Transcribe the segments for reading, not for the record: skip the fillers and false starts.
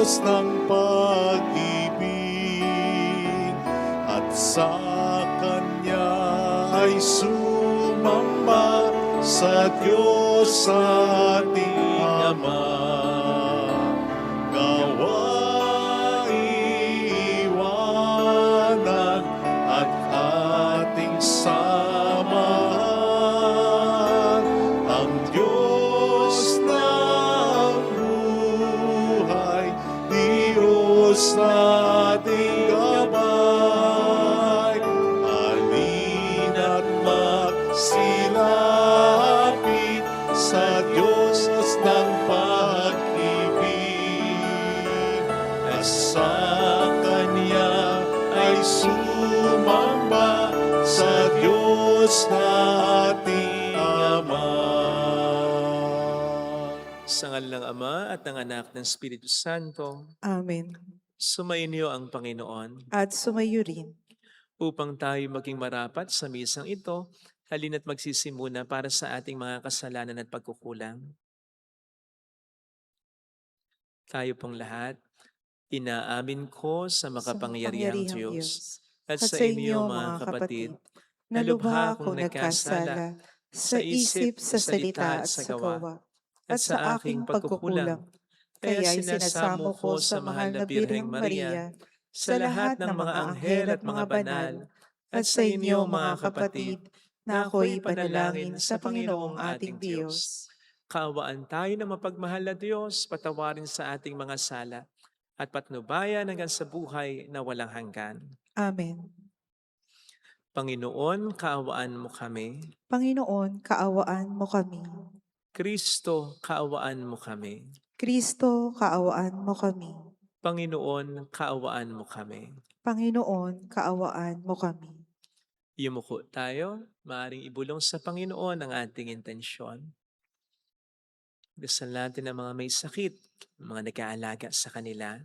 Diyos ng pag-ibig at sa Kanya ay sumamba sa Diyos ating Ama. Iwanan at ating samahan ang Diyos ng buhay, Diyos nating gabay. Halina't magsilapit sa Diyos ng pag-ibig at sa Kanya ay sumamba sa Diyos nating Ama. Sa ngalan ng Ama at ng Anak ng Espiritu Santo, Amen. sumainyo ang Panginoon. At sumayo rin. Upang tayo maging marapat sa misang ito, halina't magsisimuna para sa ating mga kasalanan at pagkukulang. Tayo pong lahat, inaamin ko sa makapangyarihang Diyos at sa inyo mga kapatid, na lubha akong nagkasala sa isip, sa salita at sa gawa, at sa aking pagkukulang. Kaya sinasamo ko sa mahal na Birheng Maria, sa lahat ng mga anghel at mga banal, at sa inyo mga kapatid, na ako'y panalangin sa Panginoong ating Diyos. Kaawaan tayo na mapagmahal na Diyos, patawarin sa ating mga sala, at patnubayan hanggang sa buhay na walang hanggan. Amen. Panginoon, kaawaan mo kami. Panginoon, kaawaan mo kami. Kristo, kaawaan mo kami. Kristo, kaawaan mo kami. Panginoon, kaawaan mo kami. Panginoon, kaawaan mo kami. Yumuko tayo, maaaring ibulong sa Panginoon ang ating intensyon. Dasal natin ang mga may sakit, mga nag-aalaga sa kanila,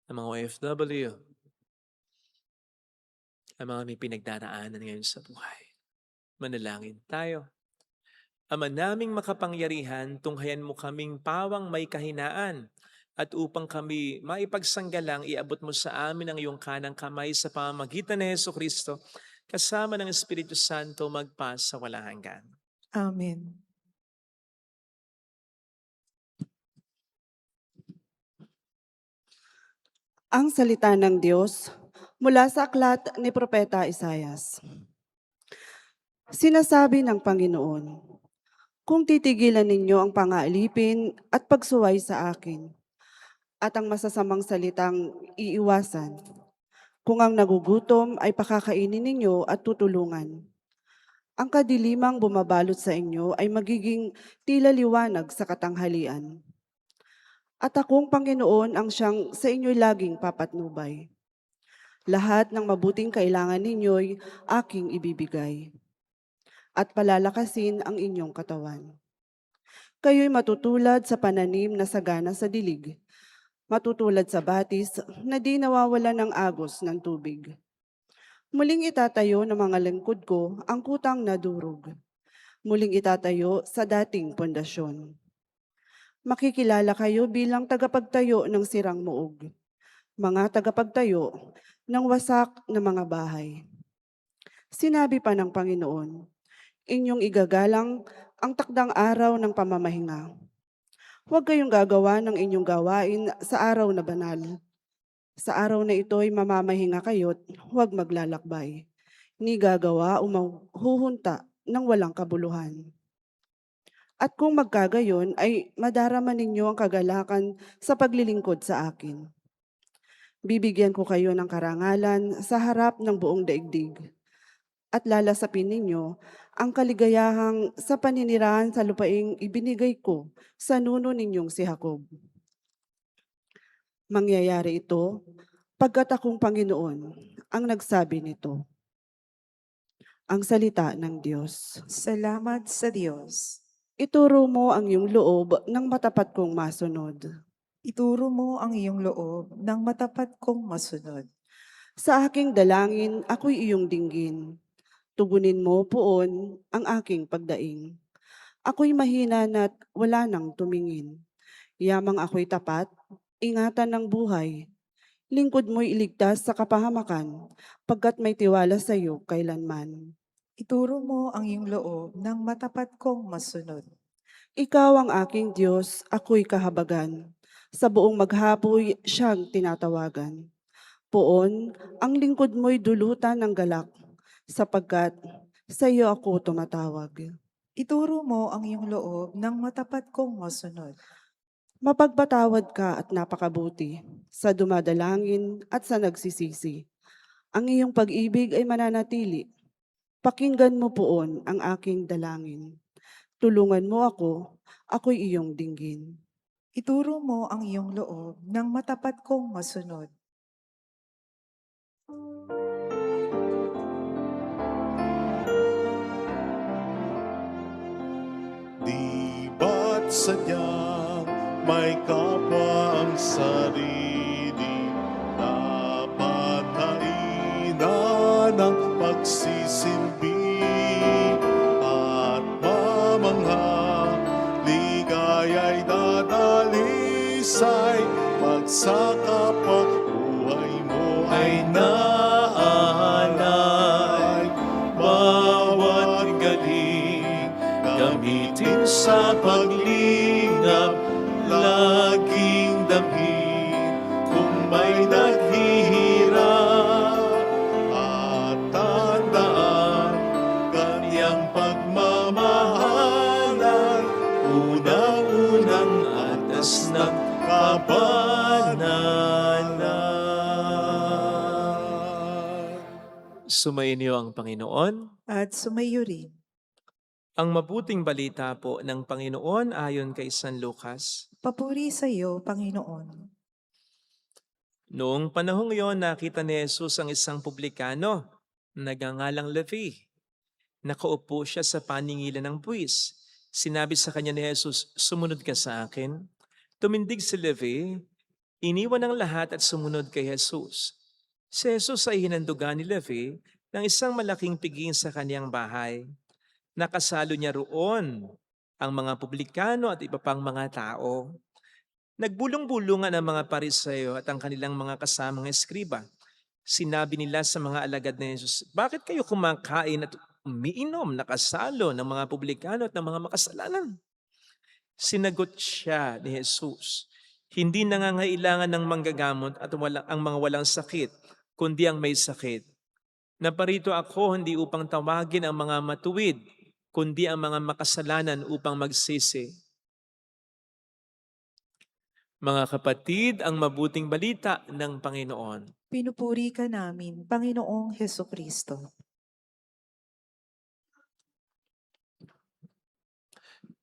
ang mga OFW, ang mga may pinagdaraanan ngayon sa buhay. Manalangin tayo. Ama naming makapangyarihan, tunghayan mo kaming pawang may kahinaan, at upang kami maipagsanggalang, iabot mo sa amin ang iyong kanang kamay sa pamamagitan ni Jesucristo, kasama ng Espiritu Santo magpa sa walang hanggan. Amen. Ang salita ng Diyos mula sa aklat ni Propeta Isaias. Sinasabi ng Panginoon, kung titigilan ninyo ang pangaalipin at pagsuway sa akin, at ang masasamang salitang iiwasan, kung ang nagugutom ay pakakainin ninyo at tutulungan, ang kadilimang bumabalot sa inyo ay magiging tila liwanag sa katanghalian. At akong Panginoon ang siyang sa inyo'y laging papatnubay. Lahat ng mabuting kailangan ninyo'y aking ibibigay. At palalakasin ang inyong katawan. Kayo'y matutulad sa pananim na sagana sa dilig. Matutulad sa batis na di nawawala ng agos ng tubig. Muling itatayo ng mga lingkod ko ang kutang na durog. Muling itatayo sa dating pundasyon. Makikilala kayo bilang tagapagtayo ng sirang muog, mga tagapagtayo ng wasak na mga bahay. Sinabi pa ng Panginoon, inyong igagalang ang takdang araw ng pamamahinga. Huwag kayong gagawa ng inyong gawain sa araw na banal. Sa araw na ito'y mamamahinga kayo't huwag maglalakbay, ni gagawa o mahuhunta ng walang kabuluhan. At kung magkagayon ay madarama ninyo ang kagalakan sa paglilingkod sa akin. Bibigyan ko kayo ng karangalan sa harap ng buong daigdig. At lalasapin ninyo ang kaligayahang sa paninirahan sa lupaing ibinigay ko sa nuno ninyong si Jacob. Mangyayari ito pagkat akong Panginoon ang nagsabi nito. Ang salita ng Diyos. Salamat sa Diyos. Ituro mo ang iyong loob ng matapat kong masunod. Ituro mo ang iyong loob ng matapat kong masunod. Sa aking dalangin, ako'y iyong dinggin. Tugunin mo poon ang aking pagdaing. Ako'y mahina na't wala nang tumingin. Yamang ako'y tapat, ingatan ng buhay. Lingkod mo'y iligtas sa kapahamakan, pagkat may tiwala sa iyo kailanman. Ituro mo ang iyong loob ng matapat kong masunod. Ikaw ang aking Diyos, ako'y kahabagan. Sa buong maghapoy siyang tinatawagan. Poon, ang lingkod mo'y dulutan ng galak, sapagkat sa iyo ako tumatawag. Ituro mo ang iyong loob ng matapat kong masunod. Mapagpatawad ka at napakabuti sa dumadalangin at sa nagsisisi. Ang iyong pag-ibig ay mananatili. Pakinggan mo poon ang aking dalangin. Tulungan mo ako, ako'y iyong dinggin. Ituro mo ang iyong loob ng matapat kong masunod. Di ba't sadyang may kapwa ang sarili, dapat haina ng pagsisilbi at mamangha, ligaya'y dadalisay, pagsakap at buhay mo ay naalay. Bawat galing gamitin sa paglingap, laging damhin kung may naghihirap, at tandaan kanyang pagmamahalan, unang-unang atas ng kabanalan. Sumayin niyo ang Panginoon. At sumayo rin. Ang mabuting balita po ng Panginoon ayon kay San Lucas. Papuri sa iyo, Panginoon. Noong panahong iyon, nakita ni Jesus ang isang publikano, nagngangalang Levi. Nakaupo siya sa paningilan ng buwis. Sinabi sa kanya ni Jesus, "Sumunod ka sa akin." Tumindig si Levi, iniwan ang lahat at sumunod kay Jesus. Si Jesus ay hinandugan ni Levi ng isang malaking piging sa kaniyang bahay. Nakasalo niya roon ang mga publikano at iba pang mga tao. Nagbulong-bulungan ang mga Pariseo at ang kanilang mga kasamang eskriba. Sinabi nila sa mga alagad ni Jesus, "Bakit kayo kumakain at umiinom nakasalo ng mga publikano at ng mga makasalanan?" Sinagot siya ni Jesus, "Hindi nangangailangan ng manggagamot at ang mga walang sakit, kundi ang may sakit. Naparito ako hindi upang tawagin ang mga matuwid, kundi ang mga makasalanan upang magsisi." Mga kapatid, ang mabuting balita ng Panginoon. Pinupuri ka namin, Panginoong Hesukristo.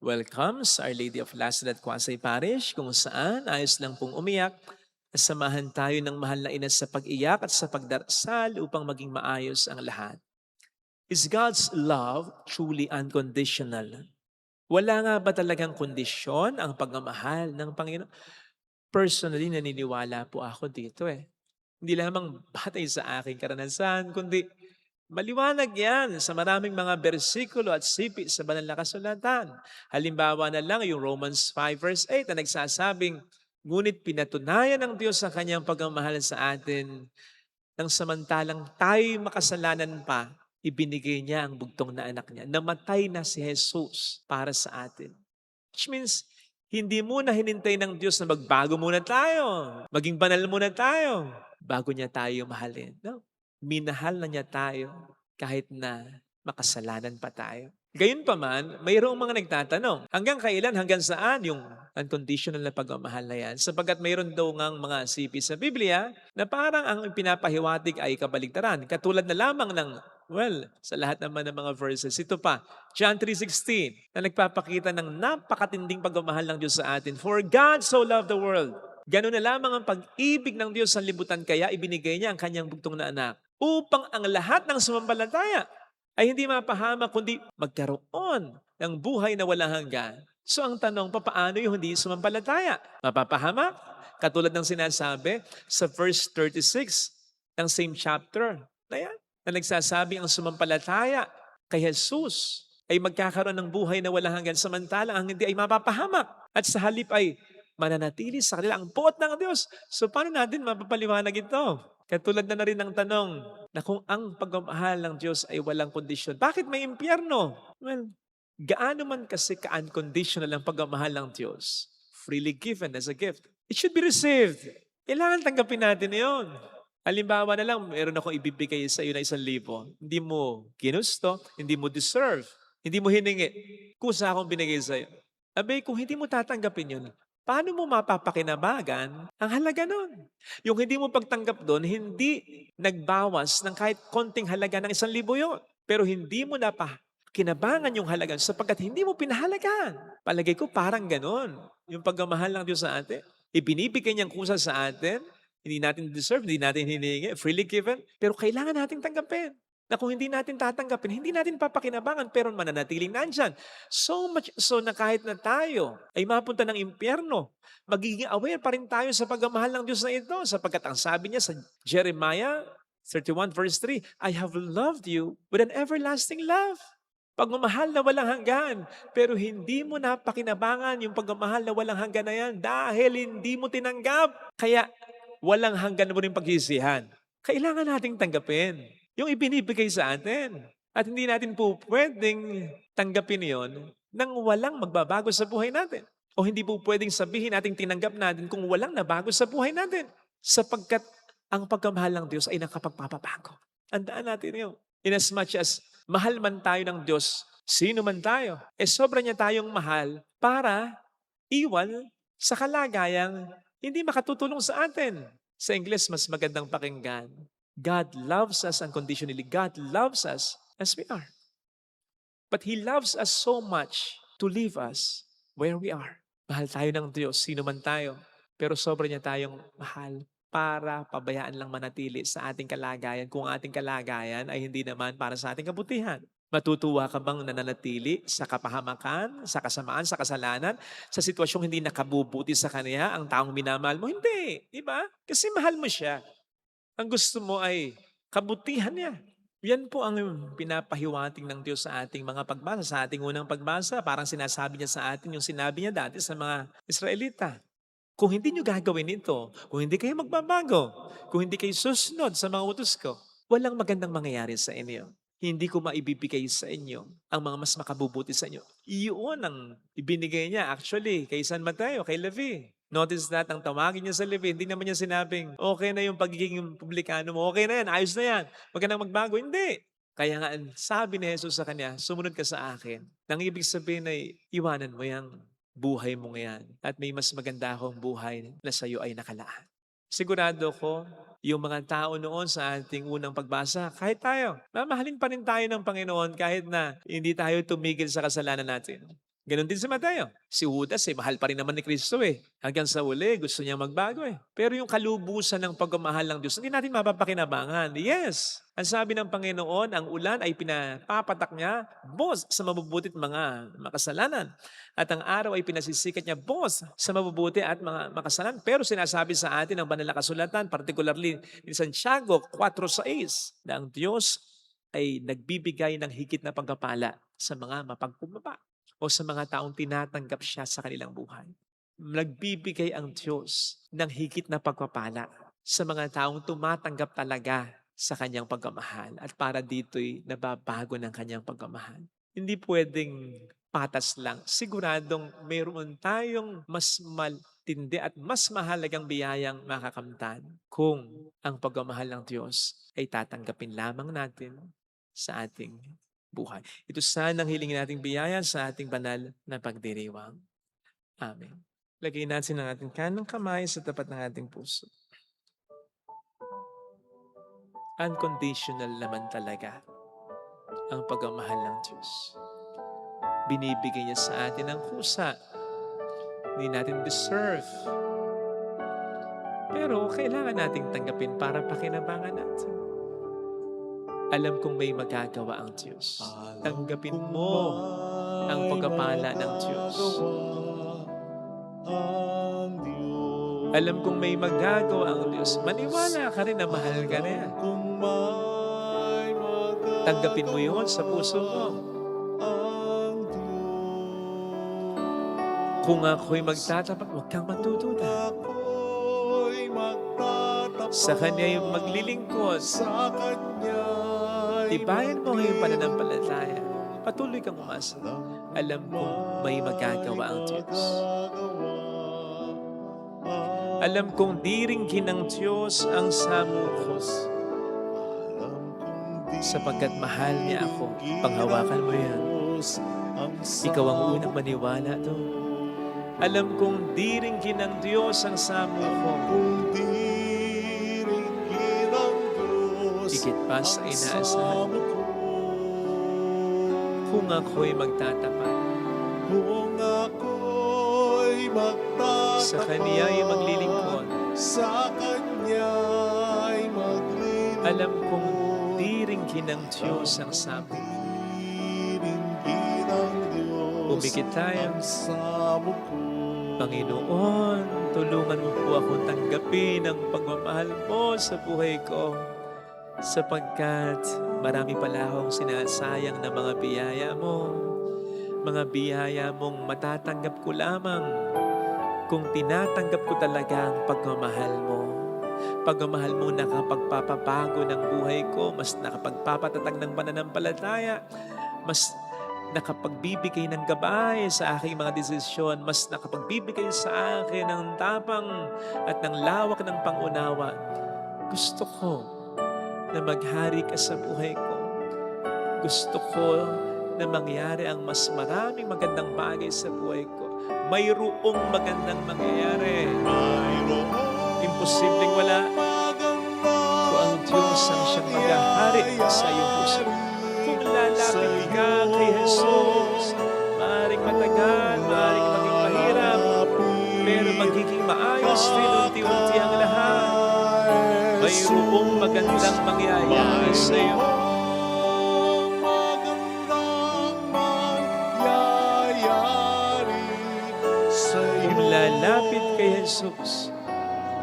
Welcome sa Our Lady of Lazaret Quasay Parish, kung saan ayos lang pong umiyak. Samahan tayo ng mahal na ina sa pag-iyak at sa pagdarasal upang maging maayos ang lahat. Is God's love truly unconditional? Wala nga ba talagang kondisyon ang pagmamahal ng Panginoon? Personally, naniniwala po ako dito Hindi lamang batay sa aking karanasan, kundi maliwanag yan sa maraming mga bersikulo at sipi sa banal na kasulatan. Halimbawa na lang yung Romans 5 verse 8 na nagsasabing, "Ngunit pinatunayan ng Diyos ang kanyang pagmamahal sa atin nang samantalang tayo'y makasalanan pa, ibinigay niya ang bugtong na anak niya." Namatay na si Jesus para sa atin. Which means, hindi muna hinintay ng Diyos na magbago muna tayo, maging banal muna tayo, bago niya tayo mahalin. No? Minahal na niya tayo kahit na makasalanan pa tayo. Gayunpaman, mayroong mga nagtatanong, hanggang kailan, hanggang saan yung unconditional na pagmamahal na yan? Sapagkat mayroon daw ngang mga sipi sa Biblia na parang ang pinapahiwatig ay kabaligtaran. Katulad na lamang ng, sa lahat naman ng mga verses, ito pa, John 3:16, na nagpapakita ng napakatinding pagmamahal ng Diyos sa atin. "For God so loved the world." Ganun na lamang ang pag-ibig ng Diyos sa libutan, kaya ibinigay niya ang kanyang bugtong na anak upang ang lahat ng sumampalataya ay hindi mapahamak, kundi magkaroon ng buhay na walang hanggan. So ang tanong, papaano yung hindi sumampalataya? Mapapahamak? Katulad ng sinasabi sa verse 36 ng same chapter na yan, na nagsasabi ang sumampalataya kay Jesus ay magkakaroon ng buhay na walang hanggan, samantalang ang hindi ay mapapahamak. At sa halip ay mananatili sa kanila ang puot ng Diyos. So paano natin mapapaliwanag ito? Katulad na rin ng tanong na kung ang pagmamahal ng Diyos ay walang kondisyon, bakit may impyerno? Well, gaano man kasi ka-unconditional ang pagmamahal ng Diyos, freely given as a gift, it should be received. Kailangan tanggapin natin yon. Halimbawa na lang, meron akong ibibigay sa iyo na 1,000. Hindi mo ginusto, hindi mo deserve, hindi mo hiningi. Kusa akong binigay sa iyo. Abay, kung hindi mo tatanggapin yun, paano mo mapapakinabangan ang halaga nun? Yung hindi mo pagtanggap doon, hindi nagbawas ng kahit konting halaga ng 1,000 yun. Pero hindi mo kinabangan yung halaga sapagkat hindi mo pinahalagaan. Palagay ko parang ganon. Yung pagmamahal ng Diyos sa atin, ibinibigay niyang kusa sa atin, hindi natin deserve, hindi natin hiningi, freely given, pero kailangan nating tanggapin. Na kung hindi natin tatanggapin, hindi natin papakinabangan, pero mananatiling nandyan. So much so na kahit na tayo ay mapunta ng impyerno, magiging aware pa rin tayo sa pagmamahal ng Diyos na ito, sapagkat ang sabi niya sa Jeremiah 31 verse 3, I have loved you with an everlasting love. Pagmamahal na walang hanggan, pero hindi mo napakinabangan yung pagmamahal na walang hanggan na yan dahil hindi mo tinanggap. Kaya walang hanggan mo rin pagsisihan. Kailangan nating tanggapin yung ibinibigay sa atin. At hindi natin po pwedeng tanggapin yon nang walang magbabago sa buhay natin. O hindi po pwedeng sabihin natin tinanggap natin kung walang nabago sa buhay natin. Sapagkat ang pagmamahal ng Diyos ay nakapagpapabago. Tandaan natin yun. In as much as mahal man tayo ng Diyos, sino man tayo, sobra niya tayong mahal para iwan sa kalagayang hindi makatutulong sa atin. Sa Ingles, mas magandang pakinggan. God loves us unconditionally. God loves us as we are. But He loves us so much to leave us where we are. Mahal tayo ng Diyos, sino man tayo. Pero sobra niya tayong mahal para pabayaan lang manatili sa ating kalagayan kung ating kalagayan ay hindi naman para sa ating kabutihan. Matutuwa ka bang nananatili sa kapahamakan, sa kasamaan, sa kasalanan, sa sitwasyong hindi nakabubuti sa Kanya, ang taong minamahal mo? Hindi, di ba? Kasi mahal mo siya. Ang gusto mo ay kabutihan niya. Yan po ang pinapahiwating ng Diyos sa ating mga pagbasa, sa ating unang pagbasa. Parang sinasabi niya sa atin yung sinabi niya dati sa mga Israelita. Kung hindi niyo gagawin ito, kung hindi kayo magbabago, kung hindi kayo susunod sa mga utos ko, walang magandang mangyayari sa inyo. Hindi ko maibibigay sa inyo ang mga mas makabubuti sa inyo. Iyon ang ibinigay niya actually kay San Mateo, kay Levi. Notice that ang tawagin niya sa Levi, hindi naman niya sinabing, okay na yung pagiging publikano mo, okay na yan, ayos na yan, wag ka nang magbago. Hindi. Kaya nga sabi ni Jesus sa kanya, sumunod ka sa akin. Nang ibig sabihin ay iwanan mo yung buhay mo ngayon at may mas maganda akong buhay na sa iyo ay nakalaan. Sigurado ko, yung mga tao noon sa ating unang pagbasa, kahit tayo, mamahalin pa rin tayo ng Panginoon kahit na hindi tayo tumigil sa kasalanan natin. Ganon din si Mateo. Si Judas, mahal pa rin naman ni Kristo Hanggang sa uli, gusto niyang magbago Pero yung kalubusan ng pagmamahal ng Diyos, hindi natin mapapakinabangan. Yes, ang sabi ng Panginoon, ang ulan ay pinapapatak niya, boss, sa mabubutit mga makasalanan. At ang araw ay pinasisikat niya, boss, sa mabubuti at mga makasalanan. Pero sinasabi sa atin ng banal na kasulatan, particularly ni Santiago 4:6, na ang Diyos ay nagbibigay ng higit na pagpapala sa mga mapagkumbaba o sa mga taong tinatanggap siya sa kanilang buhay. Nagbibigay ang Diyos ng higit na pagpapala sa mga taong tumatanggap talaga sa kanyang pagmamahal at para dito'y nababago ng kanyang pagmamahal. Hindi pwedeng patas lang. Siguradong mayroon tayong mas matindi at mas mahalagang biyayang makakamtan kung ang pagmamahal ng Diyos ay tatanggapin lamang natin sa ating buhay. Ito sana ang hilingin nating biyaya sa ating banal na pagdiriwang. Amen. Lagay natin ang ating kanang kamay sa tapat ng ating puso. Unconditional naman talaga ang pagmamahal ng Diyos. Binibigay niya sa atin ang kusa. Hindi natin deserve. Pero kailangan nating tanggapin para pakinabangan natin. Alam kong may magagawa ang Diyos. Tanggapin mo ang pagpapala ng Diyos. Alam kong may magagawa ang Diyos. Maniwala ka rin na mahal ka niya. Tanggapin mo yun sa puso mo. Kung ako'y magtatapat, huwag kang magdududa. Ako'y magtatapat Sa Kanya'y maglilingkod. sa Kanya'y Tibayan mo ngayong pananampalataya. Patuloy kang umasa. Alam kong may magagawa ang Diyos. Alam kong diringgin ng Diyos ang samukos. Sapagkat mahal niya ako, panghawakan mo yan. Ikaw ang unang maniwala doon. Alam kong diringgin ng Diyos ang samuko. Higit pa sa inaasahan. Kung ako'y magtatapat, Kung ako'y magtatapat sa Kaniya'y maglilingkod, sa Kanya'y maglilingkod, alam kong diringgin ng Diyos ang samuko. diringgin ng Diyos Pumikit tayo. ang samoko. Panginoon, tulungan mo po akong tanggapin ang pagmamahal mo sa buhay ko. Sapagkat marami pala akong sinasayang na mga biyaya mo. Mga biyaya mong matatanggap ko lamang kung tinatanggap ko talaga ang pagmamahal mo. Pagmamahal mo nakapagpapabago ng buhay ko, mas nakapagpapatatag ng pananampalataya, mas nakapagbibigay ng gabay sa aking mga desisyon, mas nakapagbibigay sa akin ng tapang at ng lawak ng pangunawa. Gusto ko na maghari ka sa buhay ko. Gusto ko na mangyari ang mas maraming magandang bagay sa buhay ko. Mayroong magandang mangyayari. Imposibleng wala kung ang Diyos ang siyang maghahari sa iyong puso. Kung lalapit ka kay Jesus, maaaring matagal, maaaring maging mahirap, pero magiging maayos din unti-unti ang lahat. Mayroong magandang mangyayari sa iyo. Kung lalapit kay Jesus,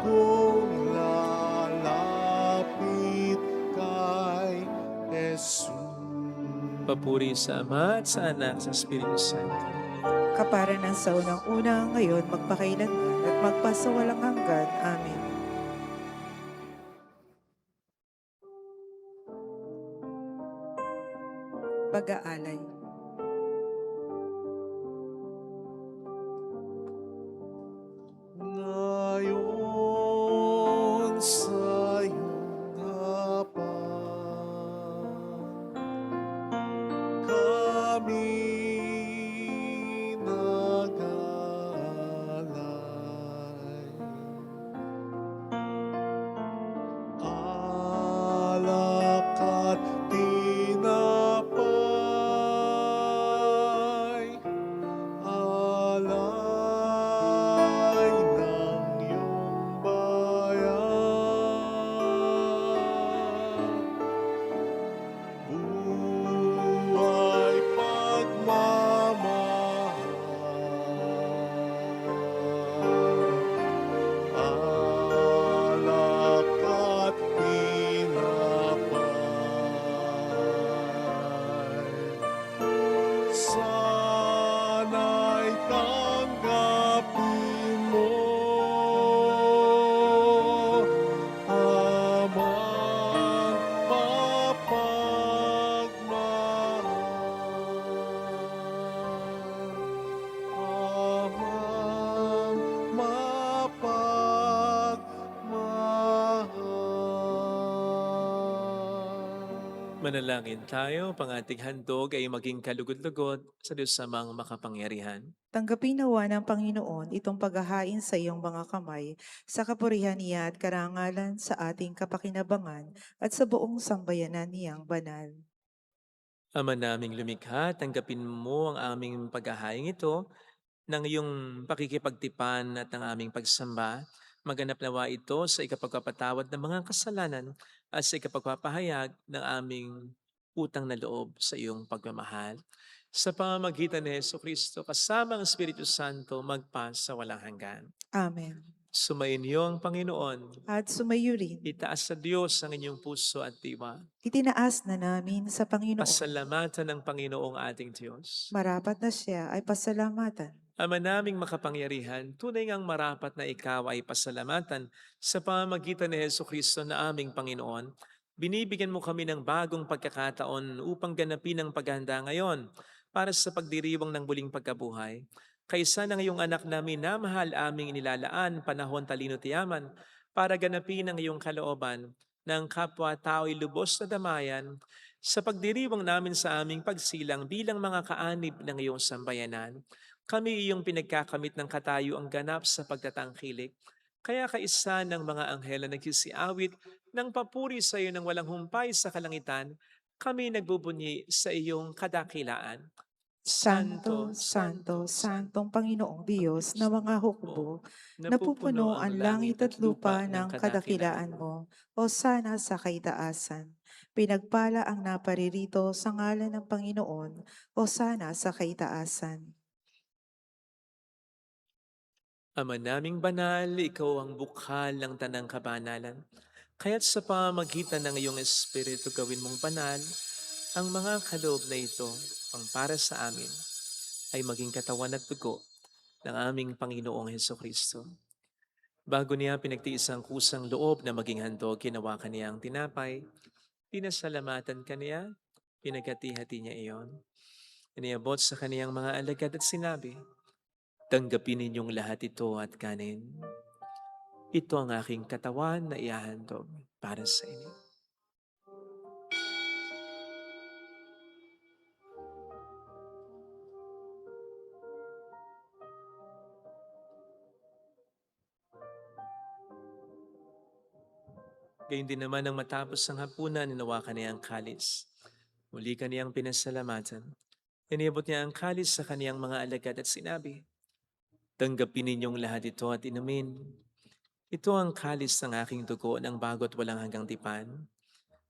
Kung lalapit kay Jesus. papuri sa Ama at sa Anak sa Espiritu Santo. Kapara ng sa unang-una, ngayon, magpakailanman at magpasawalang hanggan. Amen. Pag-aalay. Ngayon sa iyong harapan, kami nag-aalay. Alak at tinapay, alay ng iyong bayan. Buhay pagmamahal, alak at tinapay. Sana'y tanggapin mo, Amang mapagmahal, Amang mapagmahal. Manalangin tayo, pang ating handog ay maging kalugod-lugod sa Diyos samang makapangyarihan. Tanggapin nawa ng Panginoon itong paghahain sa iyong mga kamay sa kapurihan niya at karangalan sa ating kapakinabangan at sa buong sambayanan niyang banal. Ama naming lumikha, tanggapin mo ang aming paghahaing ito ng iyong pakikipagtipan at ng aming pagsamba. Maganap nawa ito sa ikapagpapatawad ng mga kasalanan at sa ikapagpapahayag ng aming utang na loob sa iyong pagmamahal. Sa pamamagitan ni Jesucristo, kasama ang Espiritu Santo, magpa sa walang hanggan. Amen. Sumainyo ang Panginoon. At sumayo rin, Itaas sa Diyos ang inyong puso at diwa. itinaas na namin sa Panginoon. Pasalamatan ng Panginoong ating Diyos. Marapat na siya ay pasalamatan. Ama naming makapangyarihan, tunay ngang marapat na ikaw ay pasalamatan sa pamamagitan ni Jesucristo na aming Panginoon. Binibigyan mo kami ng bagong pagkakataon upang ganapin ang paghahanda ngayon para sa pagdiriwang ng muling pagkabuhay. Kaysa ng iyong anak na minamahal aming inilalaan panahon talino tiyaman para ganapin ang iyong kalooban ng kapwa-tao'y lubos na damayan sa pagdiriwang namin sa aming pagsilang bilang mga kaanib ng iyong sambayanan. Kami iyong pinagkakamit ng katayo ang ganap sa pagtatangkilik. Kaya kaisa ng mga anghel na nagsisiawit ng papuri sa iyo ng walang humpay sa kalangitan, kami nagbubunyi sa iyong kadakilaan. Santo, Santo, Santong Panginoong Diyos na mga hukbo, napupuno ang langit at lupa ng kadakilaan mo, o sana sa kaitaasan. Pinagpala ang naparirito sa ngalan ng Panginoon, o sana sa kaitaasan. Ama naming banal, ikaw ang bukhal ng tanang kabanalan. Kaya't sa pamamagitan ng iyong Espiritu gawin mong banal, ang mga kaloob na ito, ang para sa amin, ay maging katawan at dugo ng aming Panginoong Hesukristo. Bago niya pinagtiis ang kusang loob na maging handog, kinawakan niya ang tinapay, pinasalamatan kaniya, pinagkati-hati niya iyon. Iniabot sa kaniyang mga alagad at sinabi, tanggapin ninyong lahat ito at kanin. Ito ang aking katawan na ihahandog para sa inyo. Gayun din naman nang matapos ang hapunan, ninawakan niya ang kalis. Muli kaniyang pinasalamatan. Iniabot niya ang kalis sa kaniyang mga alagad at sinabi, tanggapin ninyong lahat ito at inumin. Ito ang kalis ng aking dugo ng bago't walang hanggang tipan.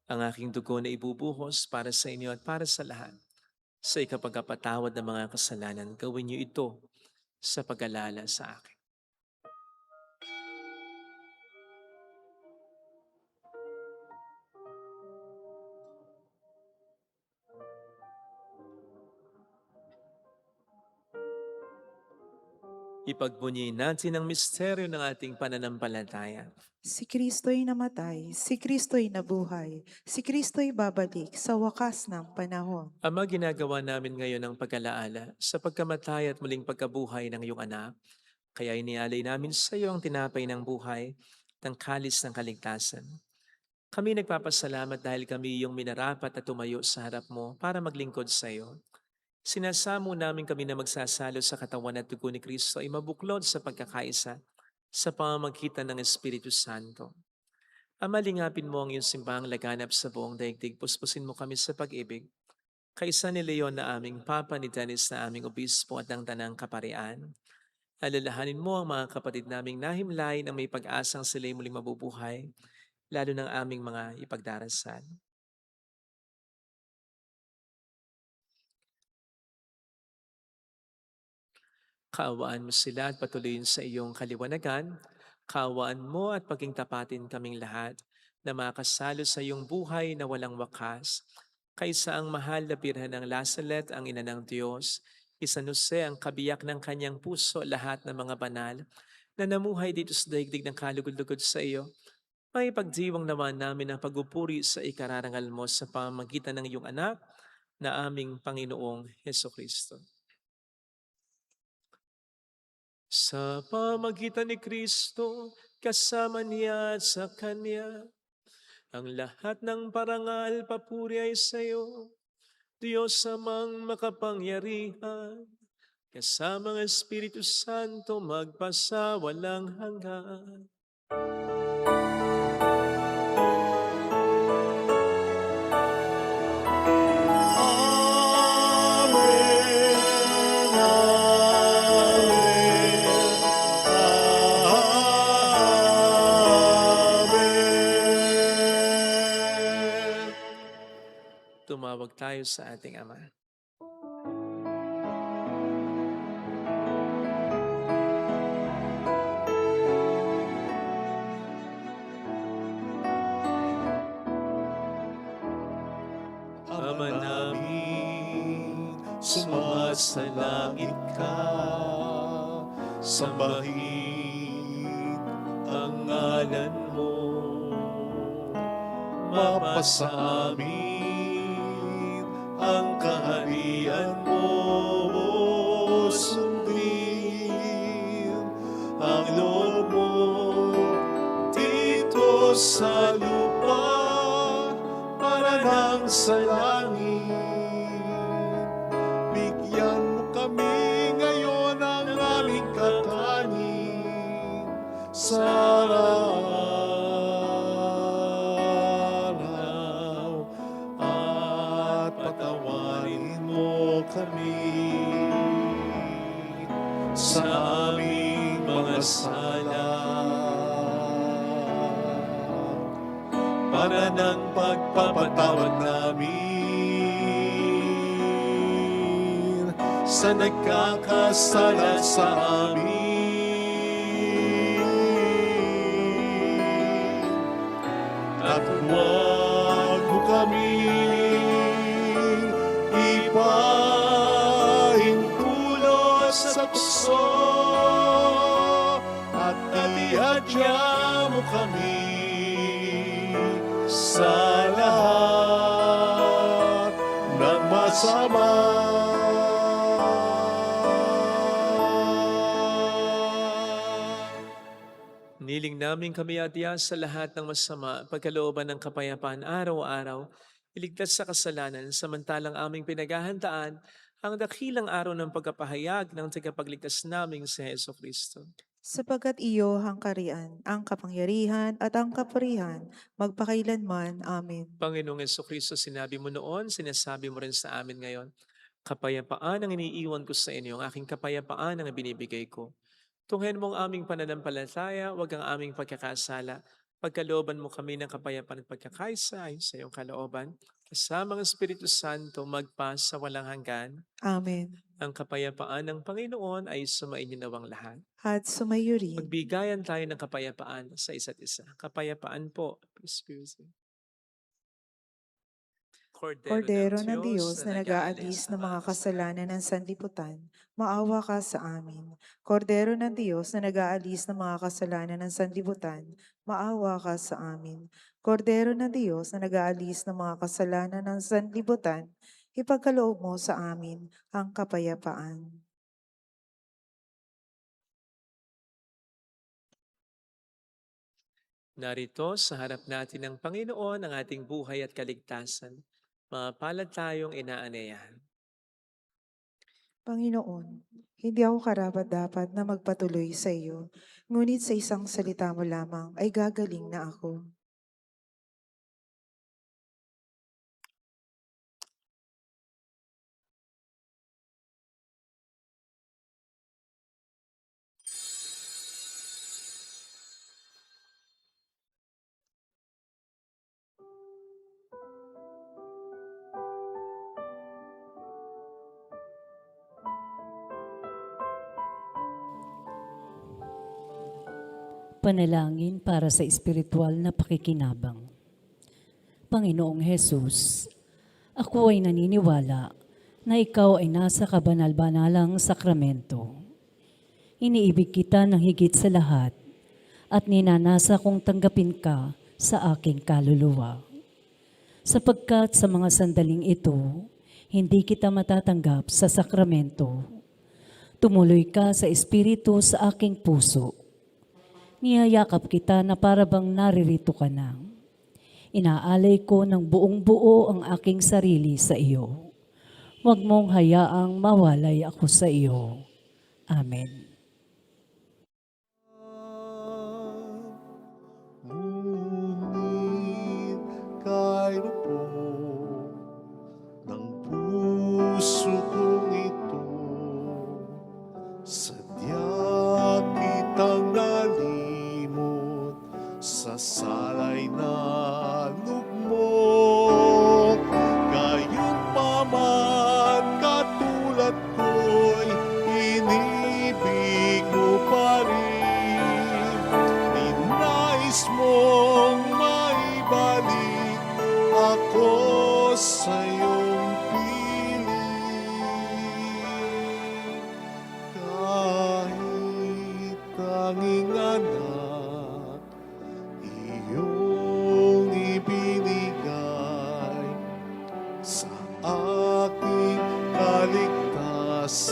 Ang aking dugo na ibubuhos para sa inyo at para sa lahat. Sa ikapagkapatawad ng mga kasalanan, gawin niyo ito sa pag-alala sa akin. Ipagbunyi natin ang misteryo ng ating pananampalataya. Si Kristo'y namatay, si Kristo'y nabuhay, si Kristo'y babalik sa wakas ng panahon. Ama, ginagawa namin ngayon ang pag-alaala sa pagkamatay at muling pagkabuhay ng iyong anak. Kaya inialay namin sa iyo ang tinapay ng buhay, ng kalis ng kaligtasan. Kami nagpapasalamat dahil kami iyong minarapat at tumayo sa harap mo para maglingkod sa iyo. Sinasamo namin kami na magsasalo sa katawan at dugo ni Kristo ay mabuklod sa pagkakaisa sa pamamagitan ng Espiritu Santo. Ama, lingapin mo ang iyong simbahang laganap sa buong daigdig. Puspusin mo kami sa pag-ibig. Kaisa ni Leon na aming Papa, ni Dennis na aming obispo at ng Tanang Kaparian. Alalahanin mo ang mga kapatid naming nahimlay na may pag-asang sila'y muling mabubuhay, lalo ng aming mga ipagdarasal. Kaawaan mo sila at patuloyin sa iyong kaliwanagan. Kaawaan mo at paging tapatin kaming lahat na makasalo sa iyong buhay na walang wakas. Kaysa ang mahal na birhen ng Lasalet, ang ina ng Diyos, San Jose ang kabiyak ng kanyang puso, lahat ng mga banal na namuhay dito sa daigdig ng kalugod-lugod sa iyo. May pagdiwang naman namin ang pagpupuri sa ikararangal mo sa pamamagitan ng iyong anak na aming Panginoong Hesukristo. Sa pamamagitan ni Kristo, kasama niya at sa Kanya, ang lahat ng parangal papuri ay sa iyo, Diyos amang makapangyarihan, kasama ang Espiritu Santo magpasawalang hanggan. Tumawag tayo sa ating Ama. Ama namin, sumasalangit ka. sambahin ang ngalan mo. mapasa amin ang kaharian mo. Sundin ang loob mo dito sa lupa para nang sa langit. Bigyan mo kami ngayon ng aming kakanin sa araw at patawarin mo kami sa aming mga sala para ng pagpapatawad namin sa nagkakasala sa amin. At huwag mo kaming ipahintulot sa tukso at alihadya mo kami sa lahat ng masama. Niling namin kami adya sa lahat ng masama, pagkalooban ng kapayapaan araw-araw, iligtas sa kasalanan, samantalang aming pinaghahandaan ang dakilang araw ng pagkapahayag ng tagapagligtas naming si Heso Kristo. Sapagkat iyo ang karian, ang kapangyarihan at ang kapurihan, magpakailanman. Amen. Panginoong Heso Kristo, sinabi mo noon, sinasabi mo rin sa amin ngayon, kapayapaan ang iniiwan ko sa inyo, ang aking kapayapaan ang binibigay ko. Tunghayan mo ang aming pananampalataya, huwag ang aming pagkakasala. Pagkalooban mo kami ng kapayapaan at pagkakaisa ayon sa iyong kalooban. Kasama ang Espiritu Santo magpa sa walang hanggan. Amen. Ang kapayapaan ng Panginoon ay sumainyo nawang lahat. At sumayo rin. Magbigayan tayo ng kapayapaan sa isa't isa. Kapayapaan po. Kordero ng Diyos na nag-aalis ng mga kasalanan ng sanlibutan, maawa ka sa amin. Kordero ng Diyos na nag-aalis ng mga kasalanan ng sanlibutan, maawa ka sa amin. Kordero ng Diyos na nag-aalis ng mga kasalanan ng sanlibutan, ipagkaloob mo sa amin ang kapayapaan. Narito sa harap natin ng Panginoon ang ating buhay at kaligtasan. Mapalad tayong inaanyayahan. Panginoon, hindi ako karapat-dapat na magpatuloy sa iyo, ngunit sa isang salita mo lamang ay gagaling na ako. Panalangin para sa espiritual na pakikinabang. Panginoong Hesus, ako ay naniniwala na ikaw ay nasa kabanal-banalang sakramento. Iniibig kita ng higit sa lahat at ninanasa kong tanggapin ka sa aking kaluluwa. Sapagkat sa mga sandaling ito, hindi kita matatanggap sa sakramento. Tumuloy ka sa espiritu sa aking puso. Niyayakap kita na parabang naririto ka na. Inaalay ko ng buong buo ang aking sarili sa iyo. Huwag mong hayaang mawalay ako sa iyo. Amen. Ngunit kayo po ng puso kong ito, sadya kitang nalimot sa salay na lugmok. Gayunpaman katulad ko'y inibig tanging anak, iyong ibinigay sa aking kaligtasan.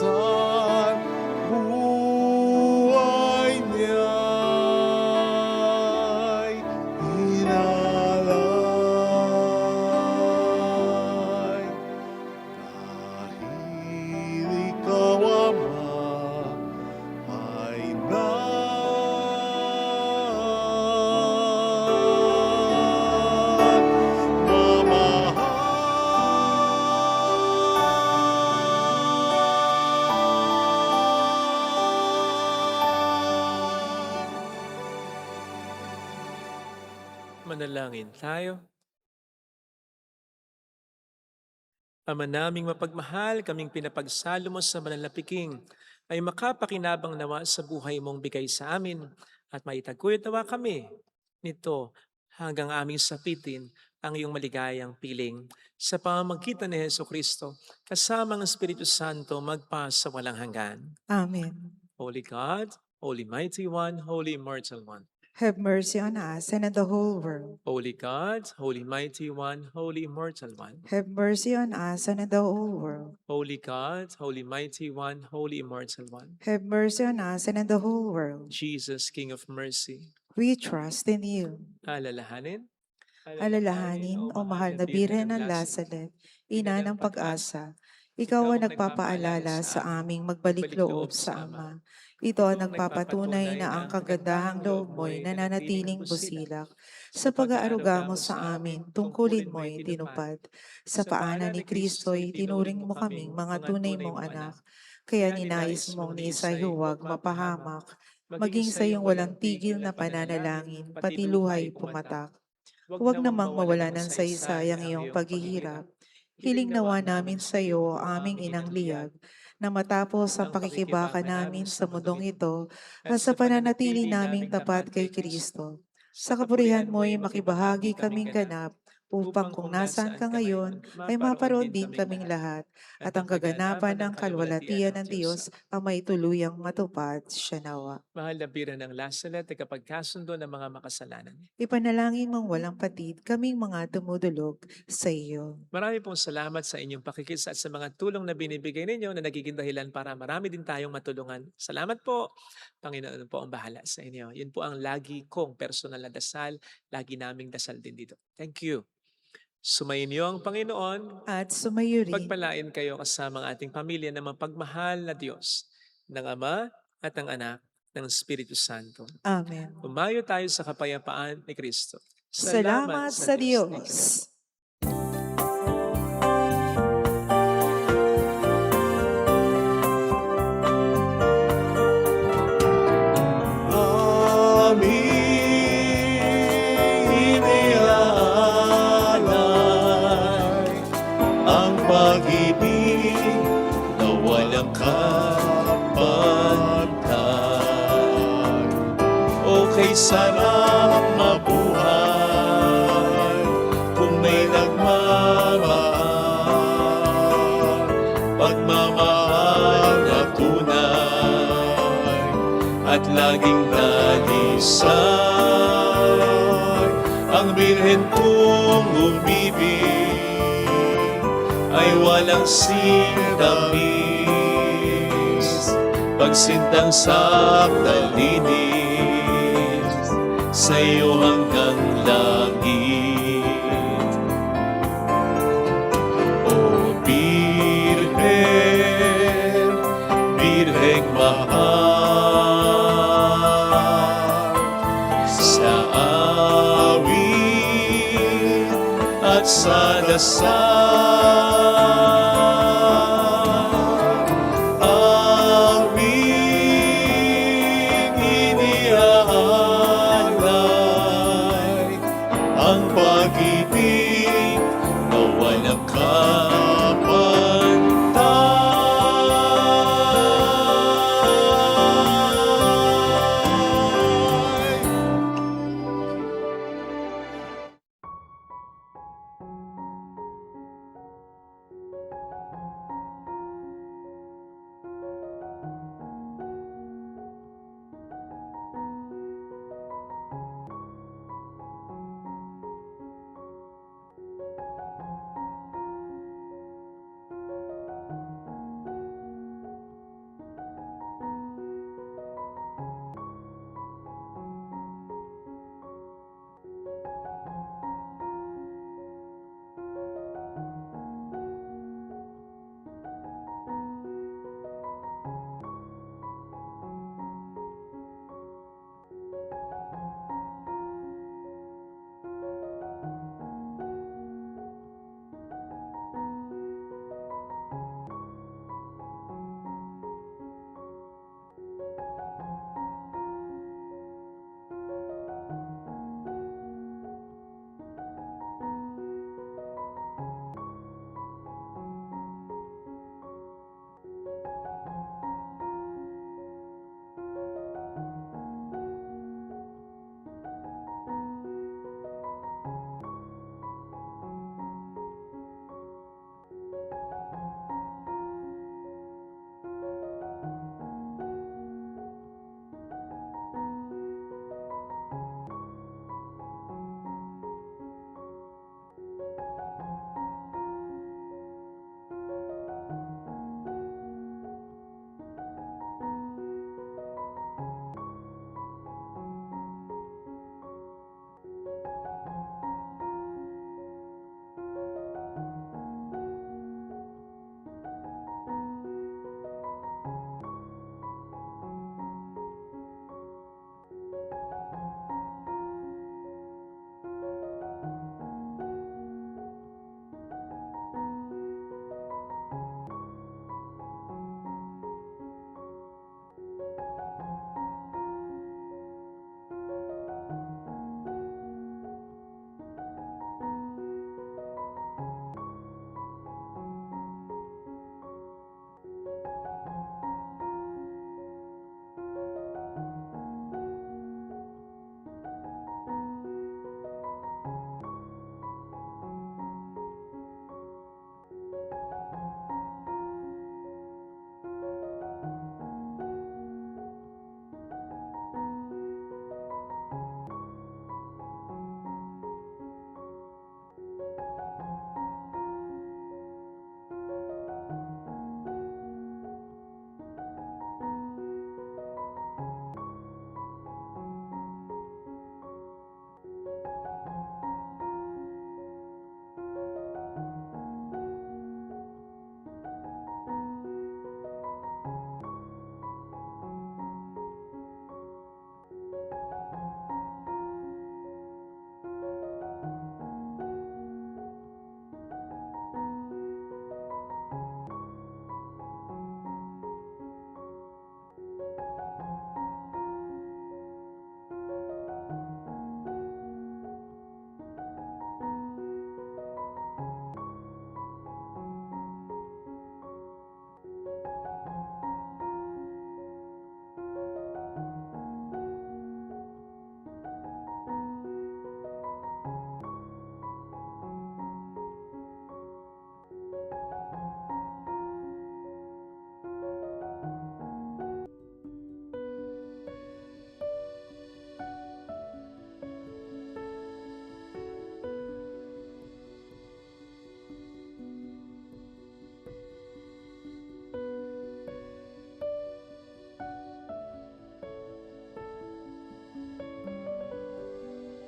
Buhay niya'y inalay. Dahil ikaw, Ama, ay Manalangin tayo. Ama naming mapagmahal, kaming pinapagsalo mo sa banal na piking, ay makapakinabang nawa sa buhay mong bigay sa amin at maitaguyod nawa kami nito hanggang aming sapitin ang iyong maligayang piling sa pamamagitan ni Jesucristo kasama ng Espiritu Santo magpa sa walang hanggan. Amen. Holy God, Holy Mighty One, Holy Immortal One. Have mercy on us and on the whole world. Holy God, Holy Mighty One, Holy Immortal One. Have mercy on us and on the whole world. Holy God, Holy Mighty One, Holy Immortal One. Have mercy on us and on the whole world. Jesus, King of Mercy. We trust in you. Alalahanin. Alalahanin, o mahal na Birhen ng Lazaret, ina ng pag-asa, ikaw ang nagpapaalala sa aming magbalik loob sa Ama. Ito ang nagpapatunay na ang kagandahang loob mo'y nananatiling busilak. Sa pag-aaruga mo sa amin, tungkulin mo'y tinupad. Sa paanan ni Kristo'y tinuring mo kaming mga tunay mong anak. Kaya ninais mong ni Isay huwag mapahamak, maging sa iyong walang tigil na pananalangin, pati luhay pumatak. Huwag namang mawala ng saysay ang iyong paghihirap. Hiling nawa namin sa iyo, aming inang liyag, na matapos ang pakikibaka namin sa mundong ito at sa pananatili naming tapat kay Kristo. Sa kapurihan mo'y makibahagi kaming ganap upang kung nasaan ka ngayon ay maparoon din kaming lahat at ang kaganapan ng kalwalatian ng Diyos ang may tuluyang matupad siya nawa. Mahal na Birhen ng Lazaret, tagapagkasundo ng mga makasalanan. Ipanalangin mong walang patid kaming mga tumudulog sa iyo. Marami pong salamat sa inyong pakikisa at sa mga tulong na binibigay ninyo na nagiging dahilan para marami din tayong matulungan. Salamat po. Panginoon po ang bahala sa inyo. Yun po ang lagi kong personal na dasal. Lagi naming dasal din dito. Thank you. Sumainyo ang Panginoon. At sumayo rin Pagpalain kayo kasama ang ating pamilya ng mapagmahal na Diyos, ng Ama at ng Anak, ng Espiritu Santo. Amen. Umayo tayo sa kapayapaan ni Kristo. Salamat sa Diyos. aming iniaalay ang pag-ibig na walang kapantay. O kay sarap mabuhay kung may nagmamahal, pagmamahal na tunay at laging nalisay. Ang Birhen kong umibig ay walang sintamis, pagsintang sakdalinis sa iyo hanggang langit. O Birhen, Birheng mahal, sa awit at sa dasal